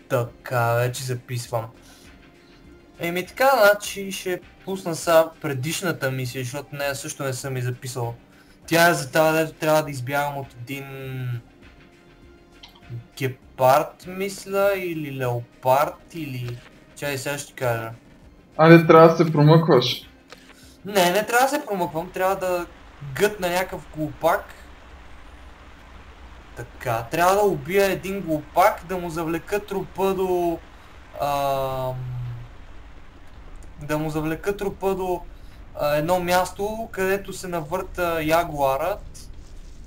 Така, вече записвам. Еми така, значи ще пусна сега предишната мисия, защото нея също не съм и записал. Тя е за това, дето трябва да избягам от един гепард, мисля, или леопард, или... Чай, сега ще ти кажа. Не трябва да се промъкваш. Не трябва да се промъквам, трябва да гътна някакъв глупак. Така, трябва да убия един глупак, да му завлека трупа до... едно място, където се навърта ягуарът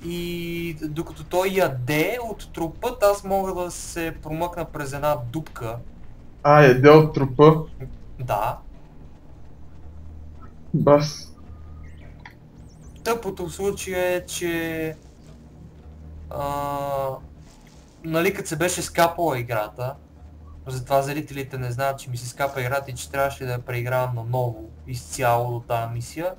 и докато той яде от трупът, аз мога да се промъкна през една дупка. Яде от трупа. Да. Бас. Тъпото в случая е, че... нали като се беше скапала играта, затова зрителите не знаят, че ми се скапа играта и че трябваше да я преигравам наново, изцяло до тази мисия.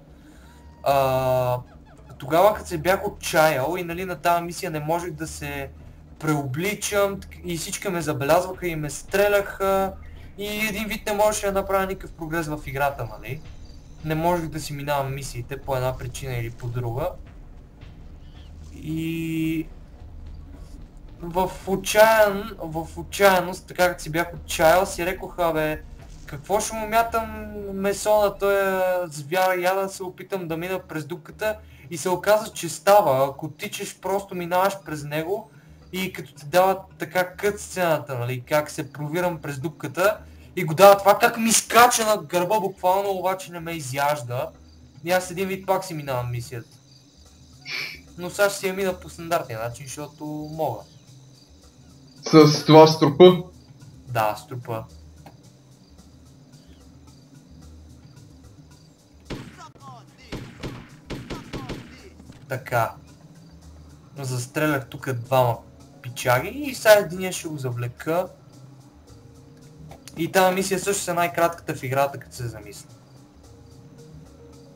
Тогава като се бях отчаял и нали на тази мисия не можех да се преобличам и всички ме забелязваха и ме стреляха и един вид не можеше да направя никакъв прогрес в играта, нали? Не можех да си минавам мисиите по една причина или по друга. И... в отчаяност, така като си бях отчаял, си рекоха, бе, какво ще му мятам месо на този звяр, я да се опитам да мина през дупката и се оказа, че става. Ако тичаш, просто минаваш през него и като ти дават така кът сцената, нали, как се провирам през дупката и го дава това, как ми скача на гърба буквално, обаче не ме изяжда. И аз един вид пак си минавам мисията. Но сега ще си я мина по стандартния начин, защото мога. С това с трупа? Да, с трупа. Така. Застрелях тук двама пичаги и сега единия ще го завлека. И тази мисия също е най-кратката в играта, като се замисля.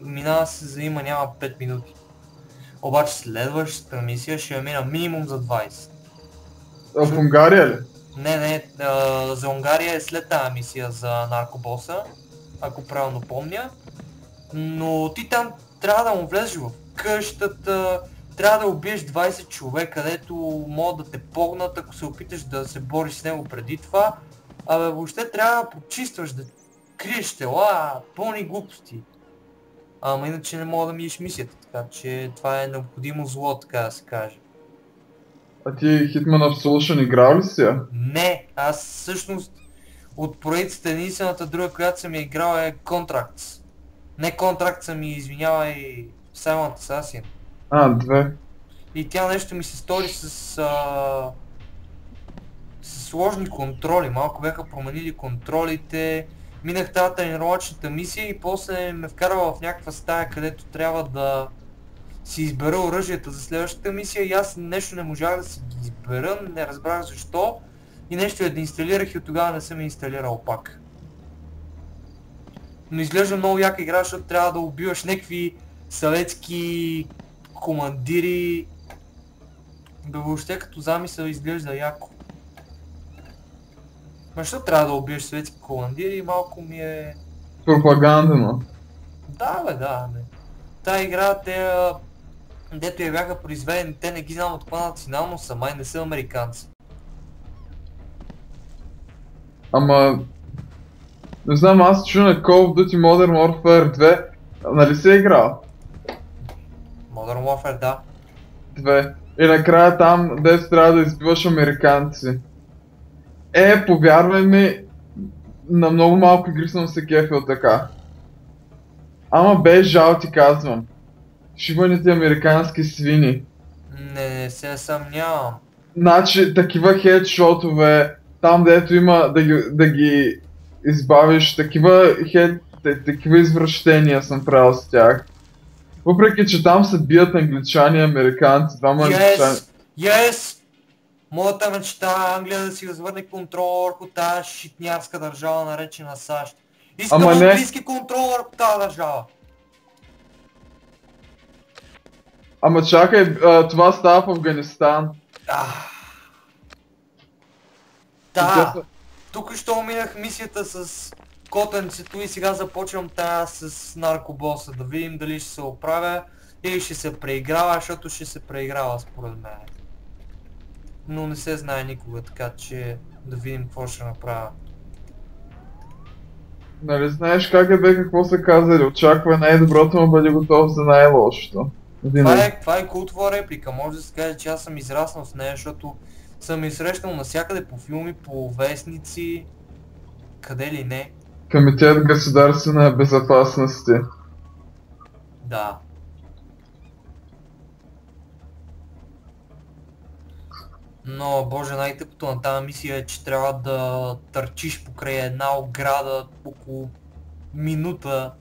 Минава се за има няма 5 минути. Обаче следващата мисия ще я мина минимум за 20. В Унгария ли? Не, за Унгария е след тази мисия за наркобоса, ако правилно помня. Но ти там трябва да му влезеш в къщата, трябва да убиеш 20 човека, където могат да те погнат, ако се опиташ да се бориш с него преди това. Въобще трябва да почистваш, да криеш тела, пълни глупости. Ама иначе не мога да миеш мисията, така че това е необходимо зло, така да се каже. А ти Hitman Absolution играл ли си я? Не, аз всъщност от поредицата единствената друга, която съм я играл е Contracts. Не Contracts, ами извинявай, Silent Assassin. Две. И тя нещо ми се стори с сложни контроли, малко бяха променили контролите. Минах тази тренировъчната мисия и после ме вкарва в някаква стая, където трябва да си избера оръжията за следващата мисия и аз нещо не можах да си ги избера, не разбрах защо и нещо я деинсталирах и от тогава не съм я инсталирал пак. Но изглежда много яка игра, защото трябва да убиваш някакви съветски командири. Въобще като замисъл изглежда яко. Защо трябва да убиеш съветски командири, малко ми е... Пропагандено. Да бе. Тая игра, дето я бяха произведени, те не ги знам от каква националност са, май не са американци. Ама... Не знам, аз чу на Call of Duty Modern Warfare 2. Нали си е играл? Modern Warfare, да. 2. И накрая там, дето трябва да избиваш американци. Повярвай ми, на много малко игри съм се кефил така. Ама без жал ти казвам. Шибаните американски свини. Не се съмнявам. Значи такива хедшотове, там дето има да ги избавиш, такива извращения съм правил с тях. Въпреки че там се бият англичани и американци, двама англичани. Yes! Моята мечта е Англия да си възвърне контрол върху тази шитнярска държава, наречена САЩ. Искам английски контрол върху тази държава. Ама чакай, това става в Афганистан. Да. Тук що минах мисията с котенцето и сега започвам тая с наркобоса. Да видим дали ще се оправя или ще се преиграва, защото ще се преиграва според мен. Но не се знае никога, така че да видим какво ще направя. Нали знаеш как е бе, какво са казали? Очаквай най-доброто, но бъди готов за най-лошото. Това е култова реплика. Може да се каже, че аз съм израснал с нея, защото съм я срещал навсякъде по филми, по вестници, къде ли не. Комитет государствена безопасности. Да. Но, боже, най-тъпото на тази мисия е, че трябва да търчиш покрай една ограда около минута.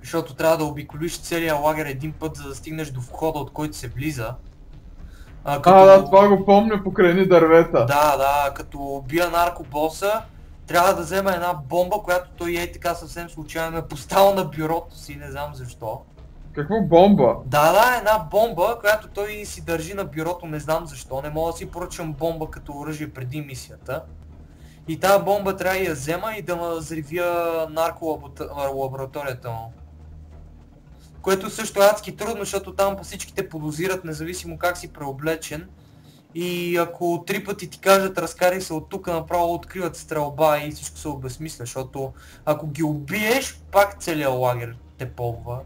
Защото трябва да обиколиш целия лагер един път, за да стигнеш до входа, от който се влиза. Да, това го помня покрай ни дървета. Да, като убия наркобоса, трябва да взема една бомба, която той е така съвсем случайно е поставил на бюрото си, не знам защо. Какво бомба? Да, една бомба, която той си държи на бюрото, не знам защо. Не мога да си поръчам бомба като оръжие преди мисията. И тази бомба трябва да я взема и да взривя нарколабораторията му. Което също е адски трудно, защото там всичките подозират, независимо как си преоблечен. И ако 3 пъти ти кажат разкарай се от тук, направо откриват стрелба и всичко се обезмисля, защото ако ги убиеш, пак целият лагер те полва.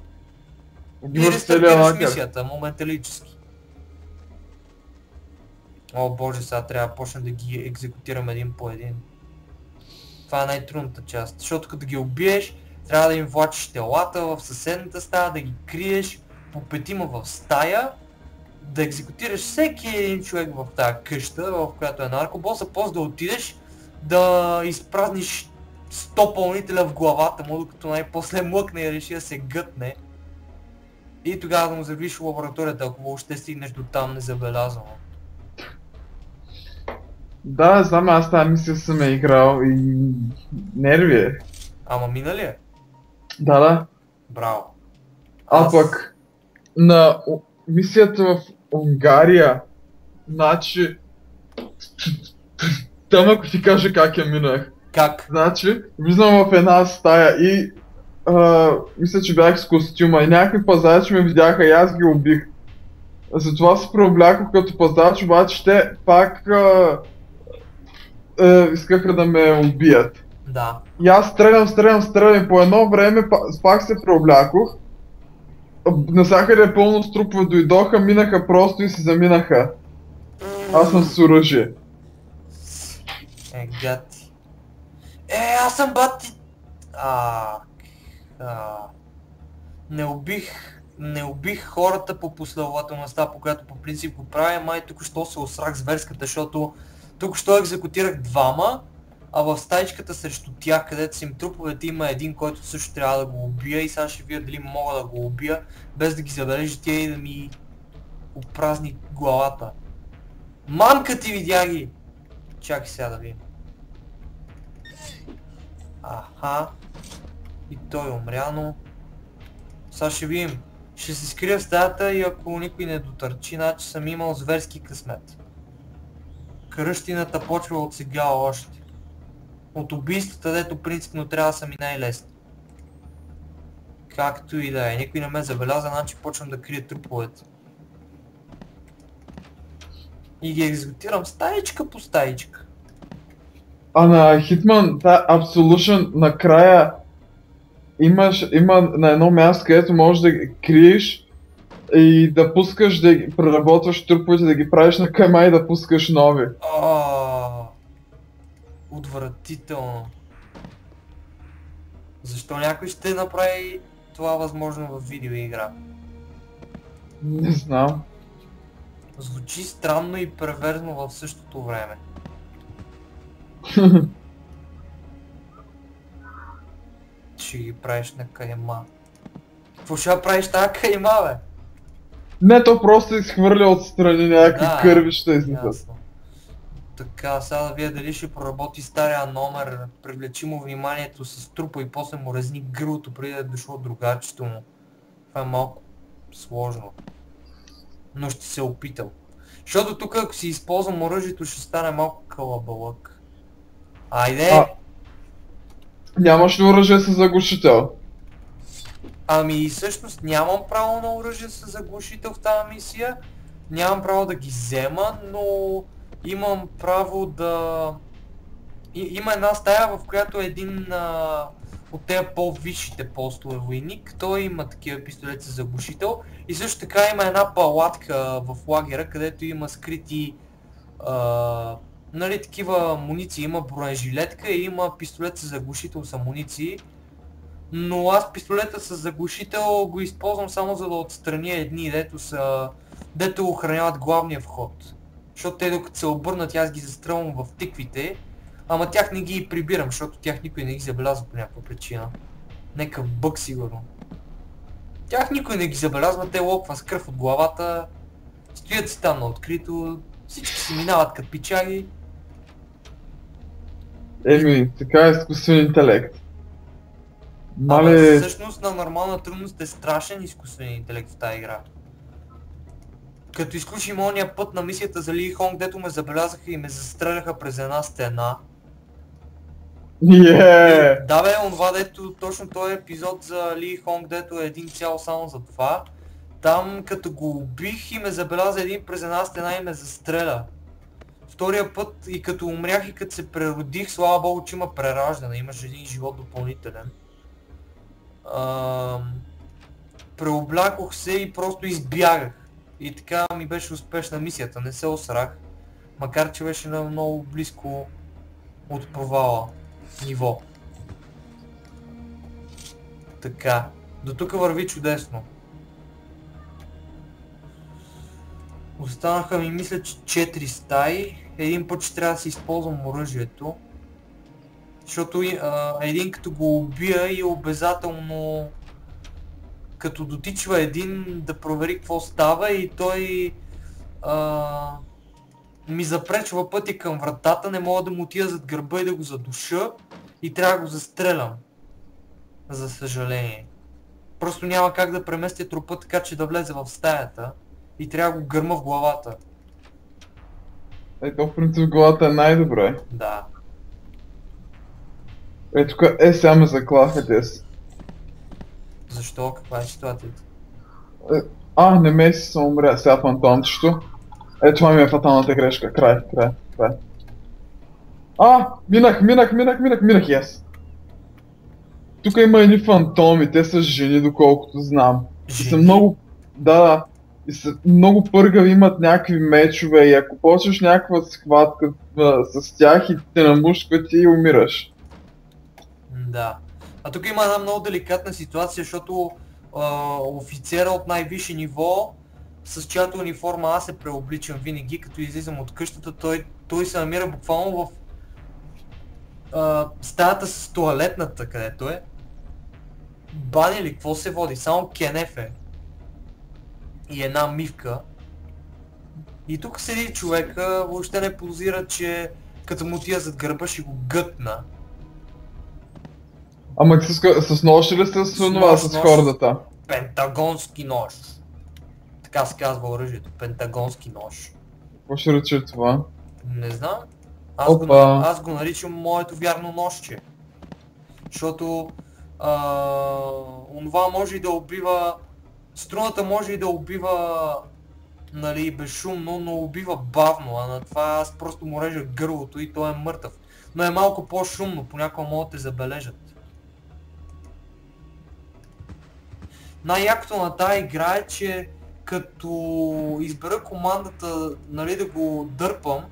И рестартираш мисията, моменталически. О боже, сега трябва да почнем да ги екзекутираме един по един. Това е най-трудната част, защото като ги убиеш, трябва да им влачиш телата в съседната стая, да ги криеш по 5 в стая, да екзекутираш всеки един човек в тази къща, в която е наркобоса, после да отидеш да изпразниш 100 пълнителя в главата му, докато най-после млъкне и реши да се гътне. И тогава да му завиш лабораторията, ако въобще стигнеш до там незабелязано. Да, знам, аз тази мисия съм я играл и нерви е. Ама мина ли е? Да. Браво. Пък на мисията в Унгария, значи... Там ако ти кажа как я минах. Как? Значи, влизам в една стая и мисля, че бях с костюма и някакви пазачи ме видяха и аз ги убих. Затова се преоблякох като пазач, обаче те пак искаха да ме убият. Да. И аз стрелям и по едно време пак се преоблякох. Насякъде пълно с трупове дойдоха, минаха просто и си заминаха. Аз съм с оръжие. Гати. Аз съм бати... Не убих хората по последователността, по която по принцип го правя, май току-що се осрах зверската, защото току-що екзекутирах 2, а в стаичката срещу тях, където са им труповете, има един, който също трябва да го убия и сега ще видя дали мога да го убия, без да ги забележи тя и да ми опразни главата. Мамка ти видя ги! Чакай сега да видим. Аха. И той умря, но... Сега ще видим. Ще се скрия в стаята и ако никой не дотърчи, значи съм имал зверски късмет. Кръщината почва от сега още. От убийствата, дето принципно трябва да са ми най-лесни. Както и да е, никой не ме забеляза, значи почвам да крия труповете. И ги екзекутирам стаичка по стаичка. А на Hitman, Absolution, накрая има на едно място, където можеш да ги криеш и да пускаш, да ги преработваш труповете, да ги правиш на кайма и да пускаш нови. Отвратително. Защо някой ще направи това възможно в видеоигра? Не знам. Звучи странно и перверзно в същото време. Ще ги правиш на кайма. Какво ще правиш тази кайма, бе? Не, то просто изхвърля отстрани някакви кървища излизат. Така, сега да видя дали ще проработи стария номер, привлечи му вниманието с трупа и после му резни гърлото преди да е дошло другарчето му. Това е малко сложно. Но ще се опитам. Защото тук ако си използвам оръжието ще стане малко калабалък. Айде! Нямаш ли оръжие с заглушител? Ами всъщност нямам право на оръжие с заглушител в тази мисия. Нямам право да ги взема, но имам право да... Има една стая, в която един от тези по-висшите постове войник, той има такива пистолети с заглушител. И също така има една палатка в лагера, където има скрити нали, такива амуниции. Има бронежилетка и има пистолет с заглушител с амуниции. Но аз пистолета с заглушител го използвам само за да отстраня едни, дето охраняват главния вход. Защото те докато се обърнат, аз ги застрелвам в тиквите, ама тях не ги прибирам, защото тях никой не ги забелязва по някаква причина. Некъв бъг сигурно. Тях никой не ги забелязва, те лопва с кръв от главата, стоят си там на открито, всички си минават като пичаги. Еми, така е изкуствен интелект. Ама всъщност на нормална трудност е страшен изкуствен интелект в тази игра. Като изключим ония път на мисията за Ли Хонг, дето ме забелязаха и ме застреляха през една стена. Да бе, онова дето, точно този епизод за Ли Хонг, дето е един цял само за това. Там като го убих и ме забеляза един през една стена и ме застреля. Втория път и като умрях и като се преродих, слава богу, че има прераждане, имаш един живот допълнителен. Преоблякох се и просто избягах. И така ми беше успешна мисията, не се осрах. Макар че беше на много близко от провала ниво. Така, до тук върви чудесно. Останаха ми мисля, че 4 стаи. Един път ще трябва да си използвам оръжието. Защото един като го убия и обязателно като дотичва един да провери какво става и той ми запречва пътя към вратата, не мога да му отида зад гърба и да го задуша и трябва да го застрелям. За съжаление. Просто няма как да преместя трупа така, че да влезе в стаята и трябва да го гърма в главата. Ето в принцип главата е най-добре. Да. Тук сега ме заклаха дес. Защо? Каква е ситуацията? Не ме си съм умря, сега фантомчето. Това ми е фаталната грешка, край. Минах и аз. Тук има едни фантоми, те са жени доколкото знам. Жени? И са много... Да. И са много пъргави, имат някакви мечове и ако почваш някаква схватка с тях и те намушкват и умираш. Да. А тук има една много деликатна ситуация, защото офицера от най-висше ниво, с чиято униформа аз се преобличам винаги, като излизам от къщата, той се намира буквално в стаята с тоалетната, където е. Баня или какво се води? Само кенеф е. И една мивка. И тук седи човека, въобще не позира, че като му отида зад гърба ще го гътна. Ама с нож ли сте с това с хордата? Пентагонски нож. Така се казва оръжието, пентагонски нож. Какво ще рече това? Не знам. Аз го наричам моето вярно ножче. Защото онова може и да убива... Струната може и да убива, нали, безшумно, но убива бавно, а на това аз просто му режа гърлото и той е мъртъв. Но е малко по-шумно, понякога могат да те забележат. Най-якото на тази игра е, че като избера командата, нали, да го дърпам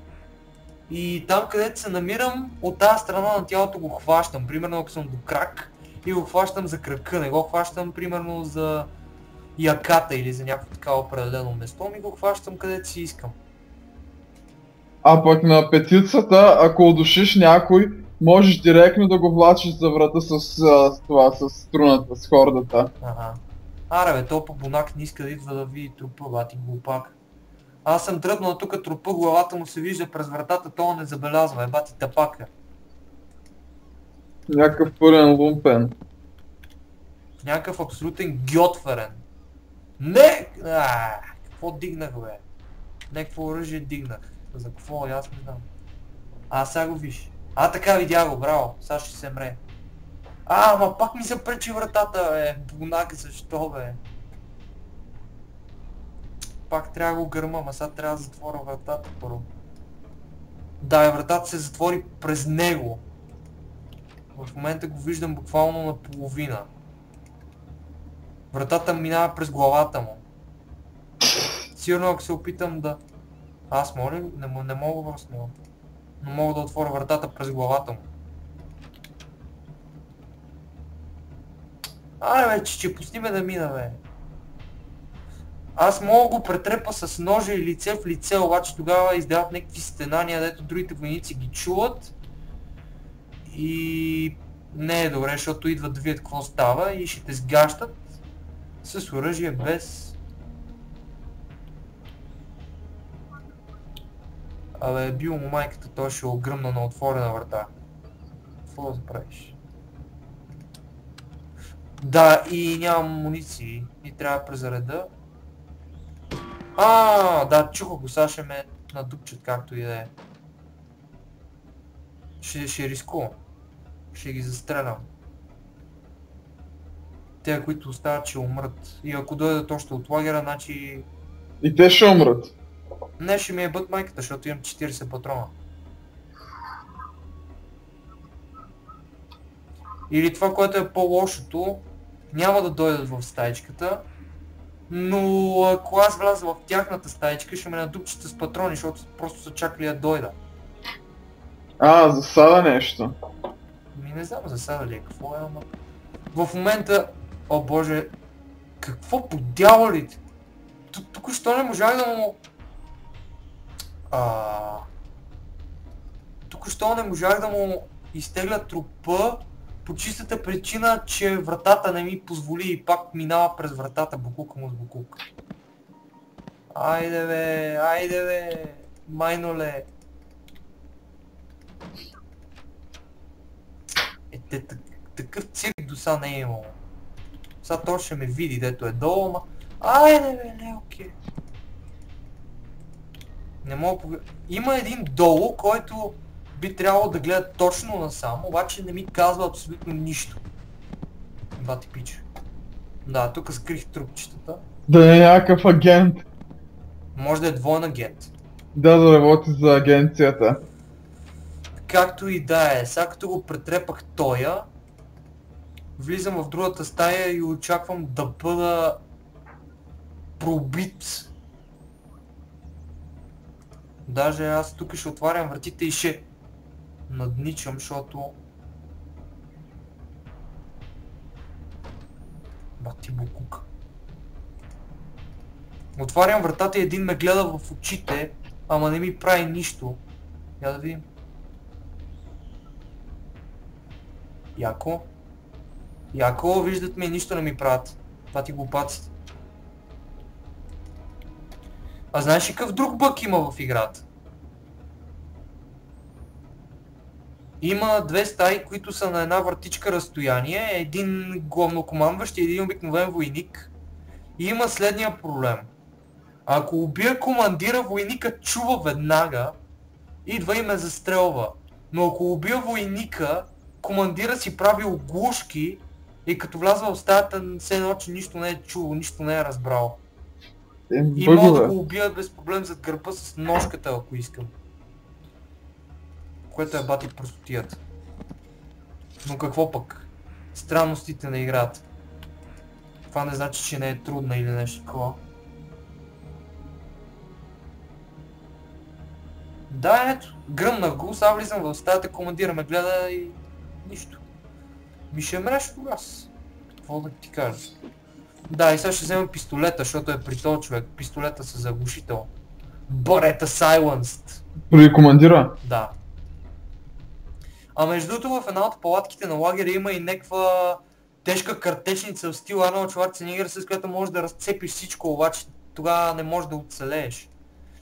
и там където се намирам, от тази страна на тялото го хващам. Примерно ако съм до крак и го хващам за крака, не го хващам примерно за яката или за някакво такава определено место, ми го хващам където си искам. А пък на петицата, ако удушиш някой, можеш директно да го влачиш за врата с струната, с хордата. Ага. Аре бе, толкова бунак не иска да идва да види трупа, бати глупак. Аз съм тръпнал тук трупа, главата му се вижда през вратата, това не забелязва, бати тапака. Някакъв пълен лумпен. Някакъв абсолютен гьотферен. Не! Какво дигнах бе? Някакво оръжие дигнах. За какво? Аз не знам. Сега го виж. А, така видя го, браво. Сега ще се мре. Ама пак ми се пречи вратата, бе. Бунак, защо, бе? Пак трябва да го гърмам, а сега трябва да затворя вратата първо. Да, вратата се затвори през него. В момента го виждам буквално наполовина. Вратата минава през главата му. Сигурно ако се опитам да... Аз моля? Не мога просто. Но мога да отворя вратата през главата му. Аре вече, че пусти ме да мина, бе. Аз мога го претрепа с ножа и лице в лице, обаче тогава издават някакви стенания, дето другите войници ги чуват. И... не е добре, защото идват да видят какво става и ще те сгащат с оръжие без... Абе, бил му майката, той ще огръмна на отворена врата. Какво да правиш? Да, и нямам муниции и трябва да презареда. Да, чуха го, сега ще ме надупчат както и да е. Ще рискувам. Ще ги застрелям. Те, които остават, ще умрат. И ако дойдат още от лагера, значи... И те ще умрат. Не, ще ми е бъд майката, защото имам 40 патрона. Или това, което е по-лошото, няма да дойдат в стаичката, но ако аз вляза в тяхната стаичка, ще ме надупчат с патрони, защото просто са чакали да дойда. Засада нещо. Не знам засада ли е, какво е, ама... В момента... О боже... Какво подявалите? Тук що не можах да му... Тук що не можах да му изтегля трупа по чистата причина, че вратата не ми позволи и пак минава през вратата, букука му с букука. Айде бе, майноле. Такъв цирк до сега не е имало. Сега то ще ме види, дето е долу, ама... Айде бе, не окей. Не мога погледна... Има един долу, който би трябвало да гледа точно насам, обаче не ми казва абсолютно нищо. Бати пича. Да, тук скрих трупчетата. Да е някакъв агент. Може да е двоен агент. Да работи за агенцията. Както и да е, сега като го претрепах тоя, влизам в другата стая и очаквам да бъда пробит. Даже аз тук ще отварям вратите и ще надничам, защото... Бати букук. Отварям вратата и един ме гледа в очите, ама не ми прави нищо. Я да видим. Яко. Яко, виждат ме и нищо не ми правят. Бати глупаците. А знаеш ли какъв друг бък има в играта? Има две стаи, които са на една вратичка разстояние, един главнокомандващ и един обикновен войник. И има следния проблем. Ако убия командира, войника чува веднага, идва и ме застрелва. Но ако убия войника, командира си прави оглушки и като влязва в стаята, все едно, че нищо не е чувал, нищо не е разбрал. И мога да го убия без проблем зад гърба с ножката, ако искам. Което е бати простотията. Но какво пък? Странностите на играта. Това не значи, че не е трудна или нещо такова. Да, ето, гръмнах го, сега влизам в стаята, командира ме гледа и... нищо. Ми ще мреш тогас. Какво да ти кажа? Да, и сега ще взема пистолета, защото е при този човек. Пистолета с заглушител. Борета Silenced. При командира? Да. А между другото в една от палатките на лагеря има и някаква тежка картечница в стил Арнолд Шварценегер, с която можеш да разцепиш всичко, обаче тогава не можеш да оцелееш.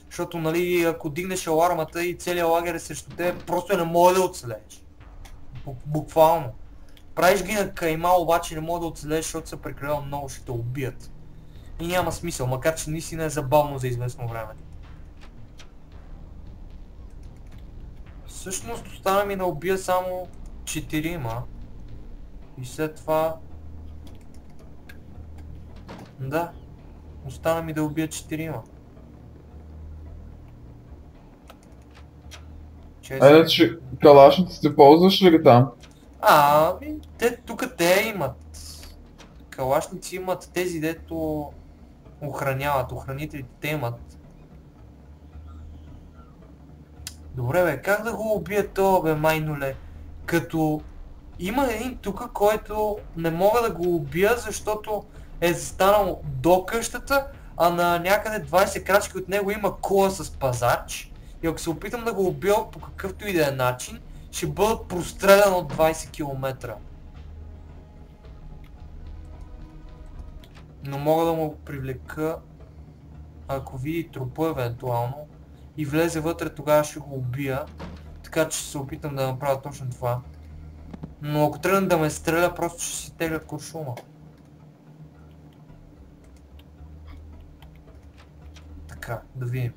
Защото, нали, ако дигнеш алармата и целият лагер е срещу теб, просто не може да оцелееш. Буквално. Правиш ги на кайма, обаче не мога да оцелееш, защото са прекалено много, ще те убият. И няма смисъл, макар че наистина е забавно за известно време. Всъщност остана ми да убия само 4. И след това... Да. Остана ми да убия 4. Айде, че калашниците ползваш ли ги там? Те тук те имат. Калашници имат тези, дето охраняват. Охранителите те имат. Добре бе, как да го убия то бе, майнуле? Като има един тук, който не мога да го убия, защото е застанал до къщата, а на някъде 20 крачки от него има кола с пазач. И ако се опитам да го убия по какъвто и да е начин, ще бъда прострелян от 20 км. Но мога да му привлека, ако види трупа евентуално, и влезе вътре, тогава ще го убия. Така че ще се опитам да направя точно това. Но ако тръгне да ме стреля, просто ще си тегля куршума. Така, да видим.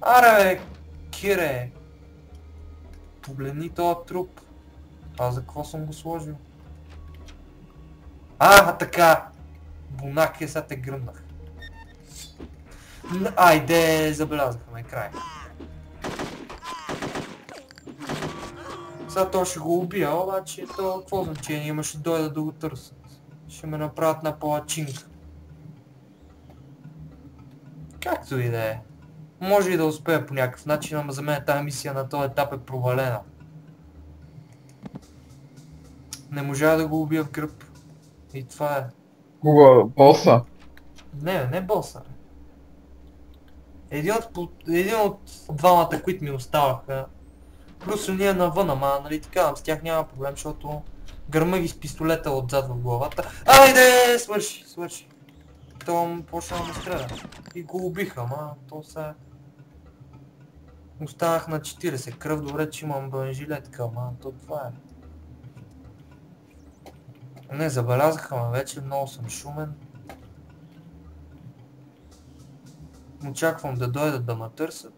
Аре бе, Кире! Погледни този труп. За какво съм го сложил? Така! Бунак е, сега те гръмнах. Айде, забелязахме край. Сега то ще го убия, обаче то какво значение има, ще дойда да го търсят. Ще ме направят на палачинка. Както и да е. Може и да успея по някакъв начин, ама за мен тази мисия на този етап е провалена. Не можа да го убия в гръб. И това е. Кога? Боса? Не боса. Един от двамата, които ми оставаха. Плюс уния навън, ама нали така, с тях няма проблем, защото гърма ги с пистолета отзад в главата. Айде, свърши. То му почна да ме стреля. И го убиха, ама то са... Останах на 40 кръв, добре че имам бронежилетка, ама то това е. Не, забелязаха ме вече, много съм шумен. Очаквам да дойдат да ме търсят.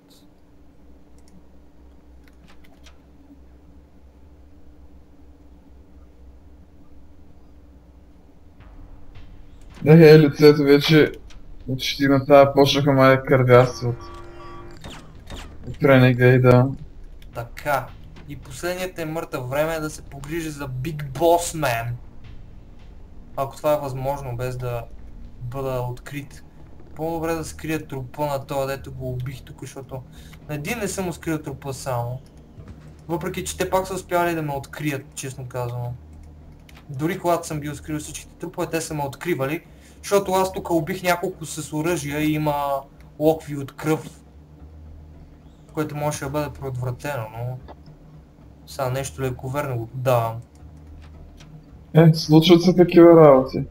Лицето вече от щитината почнаха май да кървястват. От Ренегейда. Така. И последният е мъртъв. Време е да се погрижи за Big Boss Man. Ако това е възможно, без да бъда открит. По-добре да скрия трупа на това, дето го убих тук, защото на един не съм скрил трупа само. Въпреки че те пак са успяли да ме открият, честно казвам. Дори когато съм бил скрил всичките трупове, те са ме откривали, защото аз тук убих няколко с оръжия и има локви от кръв, което може да бъде предотвратено, но сега нещо лековерно го давам. Случват се такива работи.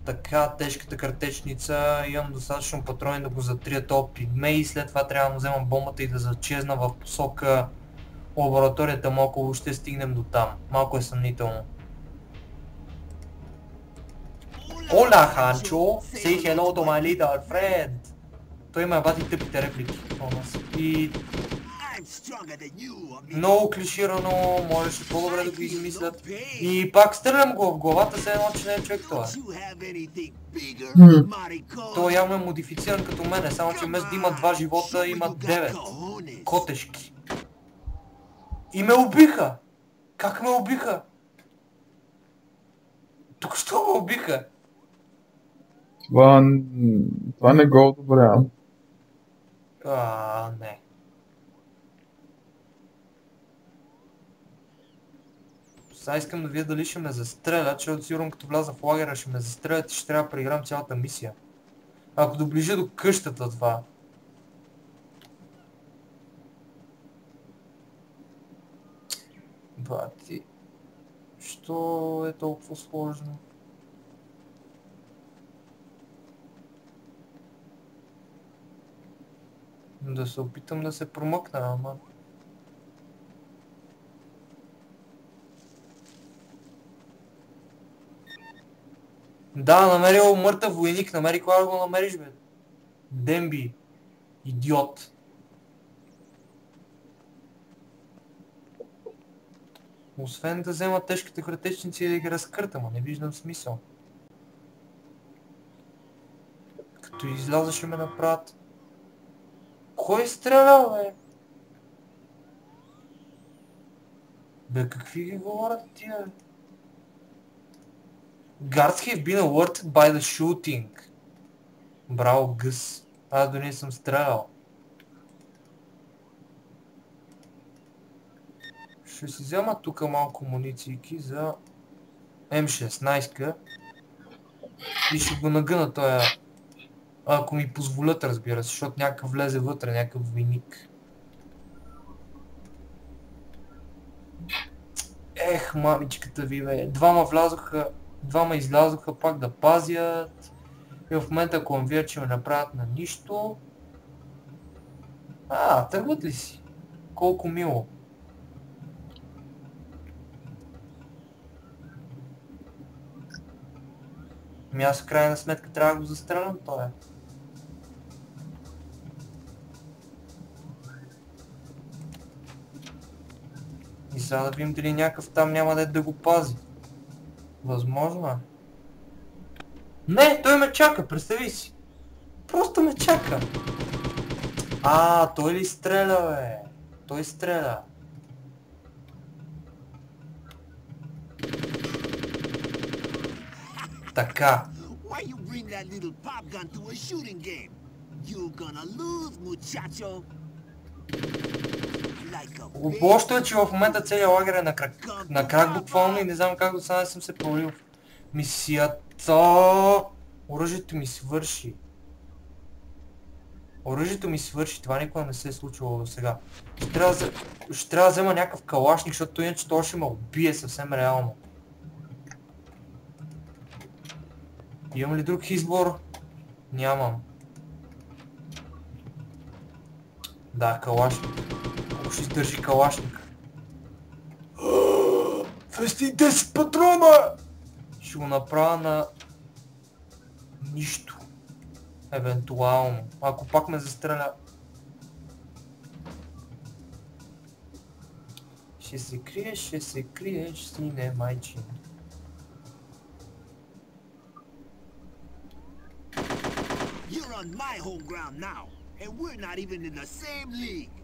Така, тежката картечница, имам достатъчно патрони да го затрия този пигмей и след това трябва да вземам бомбата и да зачезна в посока лабораторията му, ако ще стигнем до там. Малко е съмнително. Ола, Ханчо! Say hello to my little friend! Той има бати тъпите реплики у нас. И... много клиширано, можеше по-добре да го измислят. И пак стрелям го в главата, все едно, че не е човек това. Той явно е модифициран като мене, само че вместо да има 2 живота, има 9 котешки. И ме убиха! Как ме убиха? Тук що ме убиха? Това не го одобрявам. Не. Сега искам да видя дали ще ме застрелят, защото сигурно като вляза в лагера ще ме застрелят и ще трябва да преиграм цялата мисия. Ако доближа до къщата това. Бати... Що е толкова сложно? Да се опитам да се промъкна, ама... Да, намерил мъртъв войник, намери кога да го намериш, бе. Демби. Идиот. Освен да взема тежките кратечници и да ги разкъртам, не виждам смисъл. Като изляза ще ме направят. Кой стрелял, бе? Бе, какви ги говорят тия? Guards have been alerted by the shooting. Браво, гъс. Аз дори не съм стрелял. Ще си взема тук малко муниции за М16 и ще го нагъна тоя. Ако ми позволят, разбира се, защото някакъв влезе вътре, някакъв войник. Ех, мамичката ви, бе. Двама излязоха пак да пазят. И в момента конвейер ще ме направят на нищо. Тръгват ли си? Колко мило. Аз в крайна сметка трябва да го застрелям, той е. И сега да видим дали някакъв там няма да го пази. Възможно е. Не, той ме чака, представи си. Просто ме чака. Той ли стреля, бе? Той стреля. Така. Лошото е, че в момента целият лагер е на крак буквално и не знам как до сега не съм се провалил в мисията. Оръжието ми свърши. Оръжието ми свърши, това никога не се е случвало до сега. Ще трябва да взема някакъв калашник, защото иначе той ще ме убие съвсем реално. Имам ли друг избор? Нямам. Да, калашник. Ако ще издържи калашник. 210 патрона! Ще го направя на... нищо. Евентуално. Ако пак ме застреля... Ще се криеш, сине майчин. You're on my home ground now, and we're not even in the same league.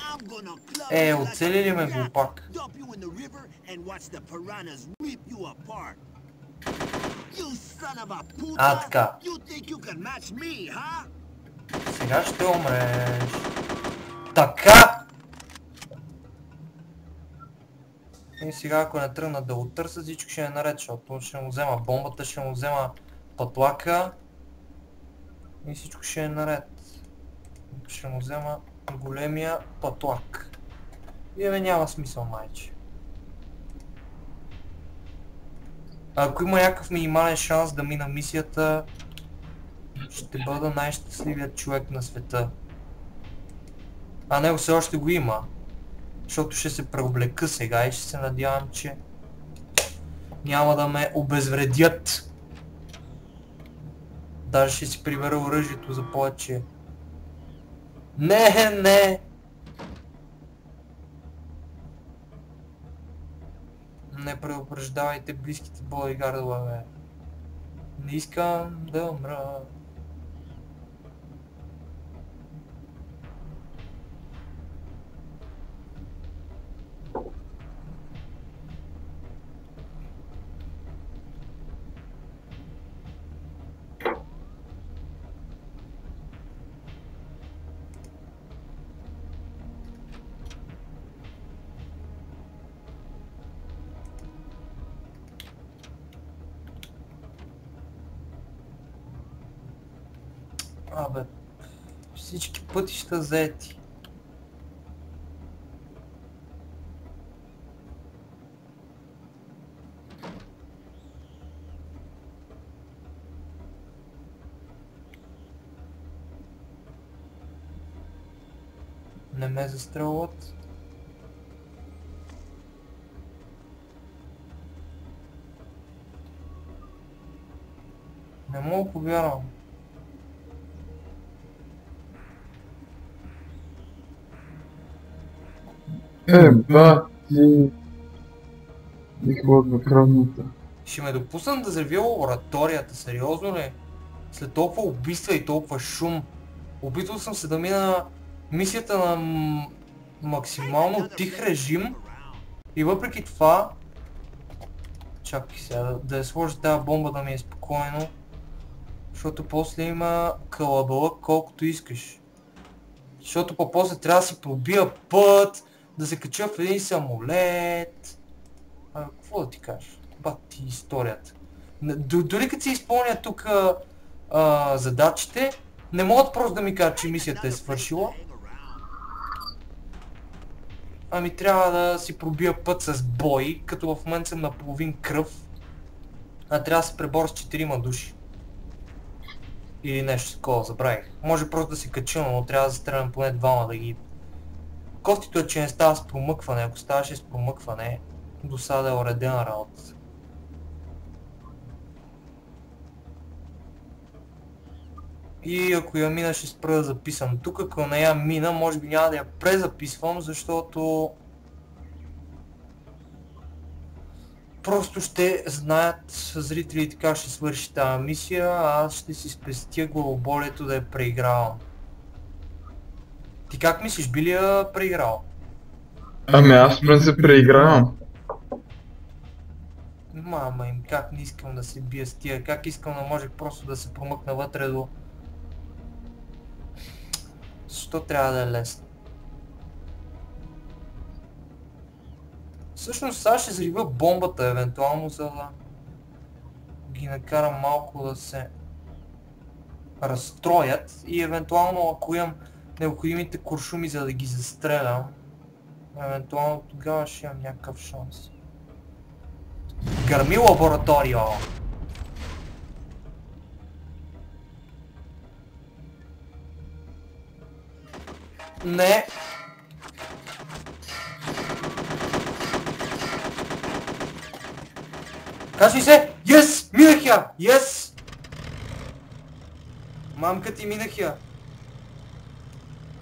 I'm gonna club you like оцели ли ме глупак? dump you in the river and watch the piranhas rip you apart. You son of a puta! така. You think you can match me, huh? Сега ще умреш. Така! И сега ако не тръгна да го търся, всичко ще е наред, защото ще му взема бомбата, ще му взема патлака. И всичко ще е наред. Ще му взема големия патлак. И няма смисъл, майче. Ако има някакъв минимален шанс да мина мисията, ще бъда най-щастливият човек на света. Него все още го има. Защото ще се преоблека сега и ще се надявам, че няма да ме обезвредят. Даже ще си прибера оръжието за повече. Не! Не предупреждавайте близките бодигардове, бе. Не искам да умра. Всички пътища заети. Не ме застрелват. Не мога да повярвам. Ти... Изходна кръвната. Ще ме допуснат да взривя лабораторията, сериозно ли? След толкова убийства и толкова шум. Опитвал съм се да мина мисията на максимално тих режим. И въпреки това... Чакай сега, да я сложа тази бомба да ми е спокойно. Защото после има калабалък колкото искаш. Защото после трябва да си пробия път, да се кача в един самолет. Какво да ти кажа? Бати историята. Дори като си изпълня тук задачите, не могат просто да ми кажат, че мисията е свършила. Ами трябва да си пробия път с бой, като в момента съм на половин кръв. А трябва да се преборя с 4 души. Или нещо такова, забравих. Може просто да се кача, но трябва да застрелям поне 2 да ги... Кофтито е, че не става с промъкване. Ако ставаше с промъкване, досада е уредена работа. И ако я мина, ще спра да записвам. Тук ако не я мина, може би няма да я презаписвам, защото... Просто ще знаят зрителите как ще свърши тази мисия, а аз ще си спестя главоболието да я преигравам. Ти как мислиш, би ли я преиграл? Ами аз прън се преигравам. Мама им, как не искам да се бия с тия, как искам да може просто да се промъкна вътре до... Защо трябва да е лесно? Всъщност сега ще взрива бомбата евентуално, за да ги накарам малко да се разстроят и евентуално ако имам необходимите куршуми за да ги застрелям, евентуално тогава ще имам някакъв шанс. Гърми лаборатория! Не! Кажи се! Yes! Минах я! Yes! Мамка ти минах я!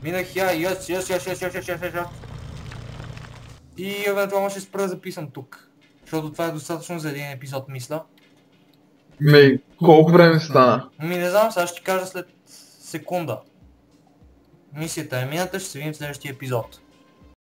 Минах я! Yes! И евентуално ще спра да записам тук. Защото това е достатъчно за един епизод, мисля. Колко време стана? Не знам, сега ще ти кажа след секунда. Мисията е мината, ще се видим в следващия епизод.